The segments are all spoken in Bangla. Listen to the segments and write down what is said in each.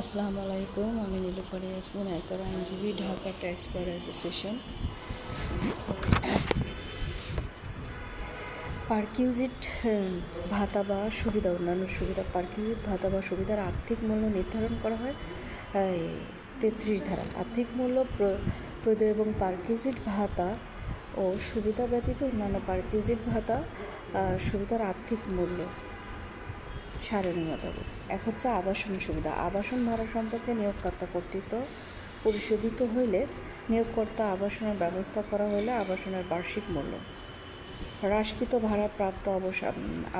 আসসালামু আলাইকুম, আমি নীলুফারি ইয়াসমিন, আয়কর আইনজীবী, ঢাকা ট্যাক্স বার অ্যাসোসিয়েশন। পারকিউজিট ভাতা বা সুবিধা, অন্যান্য সুবিধা, পারকিউজিট ভাতা বা সুবিধার আর্থিক মূল্য নির্ধারণ করা হয় 33 ধারা। আর্থিক মূল্য প্রদেয় এবং পারকিউজিট ভাতা ও সুবিধা ব্যতীত অন্যান্য পারকিউজিট ভাতা সুবিধার আর্থিক মূল্য সারণী মোতাবেক। এক হচ্ছে আবাসন সুবিধা। আবাসন ভাড়া সম্পর্কে নিয়োগকর্তা কর্তৃক পরিশোধিত হইলে, নিয়োগকর্তা আবাসনের ব্যবস্থা করা হইলে আবাসনের বার্ষিক মূল্য। হ্রাসকৃত ভাড়া প্রাপ্ত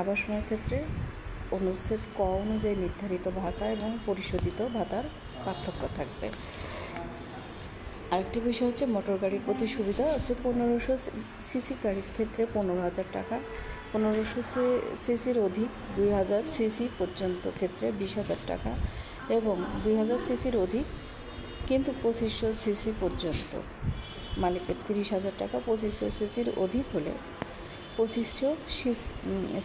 আবাসনের ক্ষেত্রে অনুচ্ছেদ ক অনুযায়ী নির্ধারিত ভাতা এবং পরিশোধিত ভাতার পার্থক্য থাকবে। আরেকটি বিষয় হচ্ছে মোটর গাড়ির প্রতি সুবিধা হচ্ছে 1500 সিসি গাড়ির ক্ষেত্রে 15,000 টাকা, 1500 সিসির অধিক 2000 সিসি পর্যন্ত ক্ষেত্রে 20,000 টাকা এবং 2000 সিসির অধিক কিন্তু 2500 সিসি পর্যন্ত মালিকের 30,000 টাকা। 2500 সিসির অধিক হলে 2500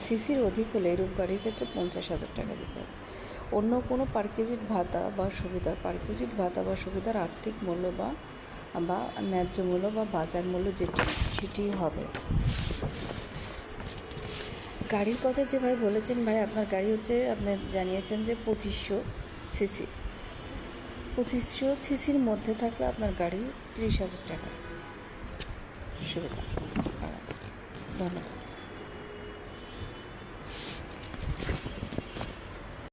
সিসির অধিক হলে এরূপ গাড়ির ক্ষেত্রে 50,000 টাকা দিতে হবে। অন্য কোনো পারকিউজিট ভাতা বা সুবিধা, পারকিউজিট ভাতা বা সুবিধার আর্থিক মূল্য বা ন্যায্য মূল্য বা বাজার মূল্য সেটি হবে। গাড়ির কথা যে ভাই বলেছেন, ভাই আপনার গাড়ি হচ্ছে, আপনি জানিয়েছেন যে 2500 সিসি, 2500 সিসির মধ্যে থাকলে আপনার গাড়ি 30,000 টাকা সুবিধা। ধন্যবাদ।